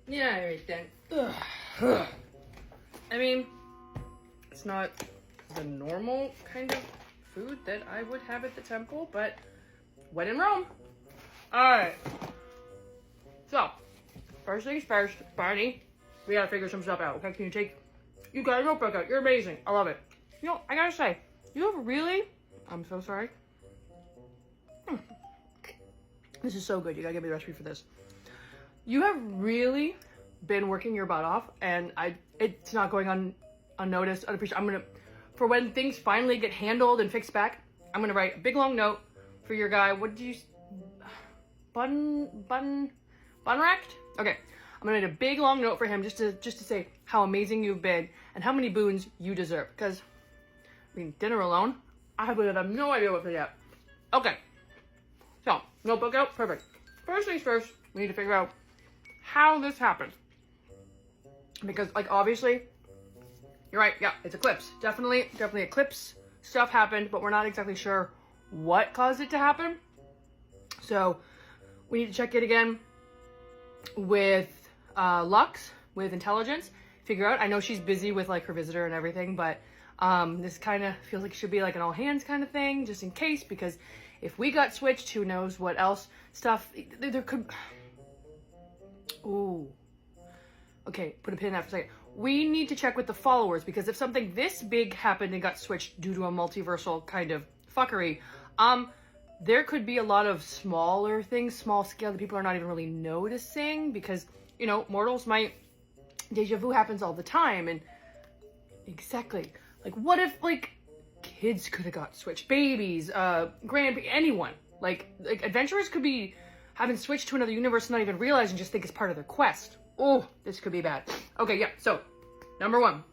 Yeah, right then. Ugh. I mean, it's not the normal kind of food that I would have at the temple, but when in Rome. Alright. So, first things first, Barney, we gotta figure some stuff out, okay? You got a notebook out. You're amazing. I love it. You know, I gotta say, you have really, I'm so sorry. This is so good. You gotta give me the recipe for this. You have really been working your butt off, and it's not going unnoticed, unappreciated. For when things finally get handled and fixed back, I'm gonna write a big long note for your guy. What did you, Bunrecht? Okay, I'm gonna write a big long note for him just to say how amazing you've been and how many boons you deserve. Because, I mean, dinner alone, I would have no idea what to get. Okay, so notebook out, perfect. First things first, we need to figure out how this happened. Because, like, obviously, you're right, yeah, it's eclipse. Definitely eclipse stuff happened, but we're not exactly sure what caused it to happen. So, we need to check it again with Lux, with intelligence, figure out. I know she's busy with, like, her visitor and everything, but this kind of feels like it should be, like, an all-hands kind of thing, just in case, because if we got switched, who knows what else stuff, there could... Ooh. Okay, put a pin in that for a second. We need to check with the followers, because if something this big happened and got switched due to a multiversal kind of fuckery, there could be a lot of smaller things, small scale, that people are not even really noticing, because, you know, mortals might, deja vu happens all the time, and exactly, like, what if, like, kids could have got switched, babies, anyone, like adventurers could be having switched to another universe and not even realize and just think it's part of their quest. Oh, this could be bad. Okay, yeah, so, number one,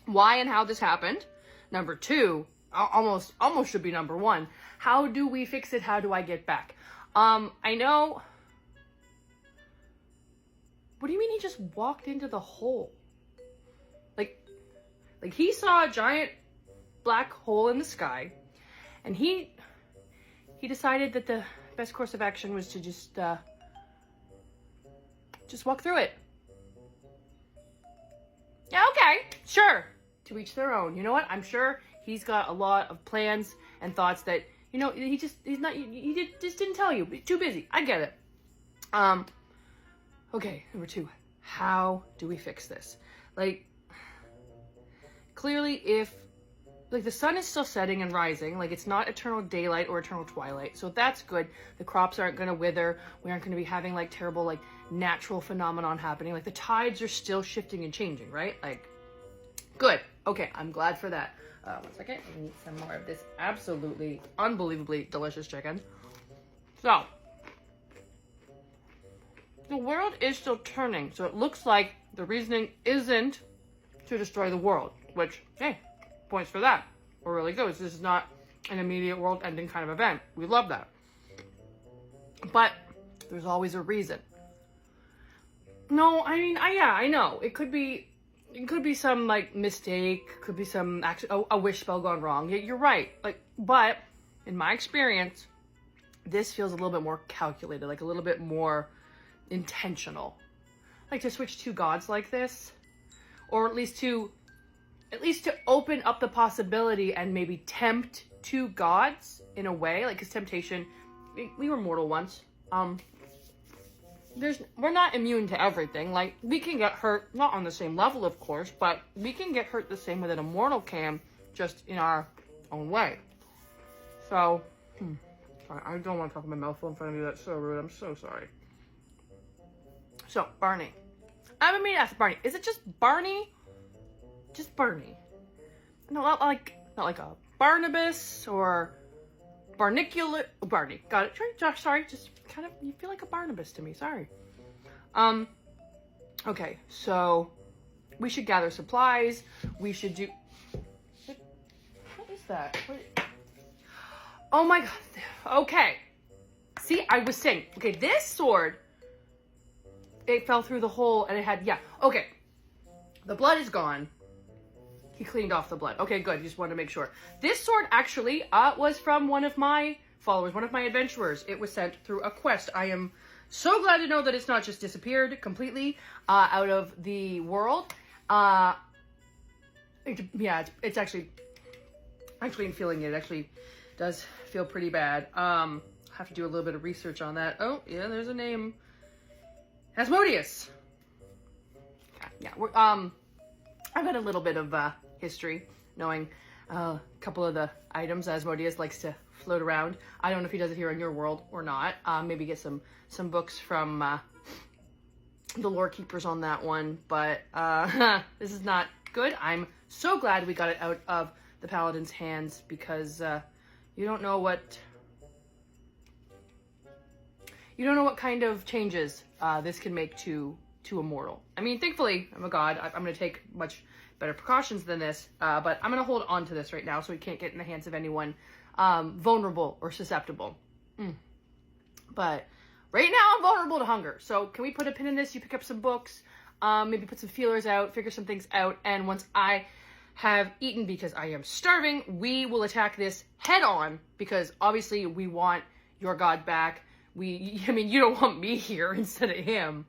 why and how this happened. Number two, almost should be number one, how do we fix it? How do I get back? I know, what do you mean he just walked into the hole? Like he saw a giant black hole in the sky, and he decided that the best course of action was to just walk through it. Yeah, okay, sure. To each their own. You know what? I'm sure he's got a lot of plans and thoughts that, you know, he just didn't tell you. Too busy. I get it. Okay, number two. How do we fix this? Like, clearly if, like, the sun is still setting and rising, like, it's not eternal daylight or eternal twilight, so that's good. The crops aren't going to wither. We aren't going to be having, like, terrible, like, natural phenomenon happening. Like, the tides are still shifting and changing, right? Like, good. Okay, I'm glad for that. 1 second. I need some more of this absolutely, unbelievably delicious chicken. So, the world is still turning, so it looks like the reasoning isn't to destroy the world, which, hey, points for that. We're really good. This is not an immediate world-ending kind of event. We love that. But there's always a reason. No, I mean, I know. It could be some, like, mistake. Could be some a wish spell gone wrong. You're right. Like, but in my experience, this feels a little bit more calculated, like a little bit more intentional. Like, to switch two gods like this, or at least to open up the possibility and maybe tempt two gods in a way, like, because temptation, we were mortal once. We're not immune to everything. Like, we can get hurt, not on the same level, of course, but we can get hurt the same way that a mortal can, just in our own way. So, sorry, I don't want to talk with my mouth full in front of you. That's so rude. I'm so sorry. So, Barney. I haven't mean to ask Barney. Is it just Barney? Just Barney. No, not like a Barnabas or Barnicular. Oh, Barney. Got it. Sorry. Just kind of, you feel like a Barnabas to me. Sorry. Okay. So we should gather supplies. We should do. What is that? Oh my God. Okay. See, I was saying. Okay, this sword. It fell through the hole and it had. Yeah. Okay. The blood is gone. He cleaned off the blood. Okay, good. Just wanted to make sure. This sword actually was from one of my followers, one of my adventurers. It was sent through a quest. I am So glad to know that it's not just disappeared completely out of the world. It's actually in feeling it actually does feel pretty bad. Have to do a little bit of research on that. Oh, yeah, there's a name. Asmodeus. Yeah, I've got a little bit of history, knowing a couple of the items Asmodeus likes to float around. I don't know if he does it here in your world or not. Maybe get some books from the lore keepers on that one. But this is not good. I'm so glad we got it out of the Paladin's hands, because you don't know what kind of changes this can make to a mortal. I mean, thankfully, I'm a god. I'm going to take much better precautions than this, but I'm going to hold on to this right now so it can't get in the hands of anyone vulnerable or susceptible. But right now, I'm vulnerable to hunger. So can we put a pin in this? You pick up some books, maybe put some feelers out, figure some things out, and once I have eaten, because I am starving, we will attack this head on, because obviously we want your god back. I mean, you don't want me here instead of him.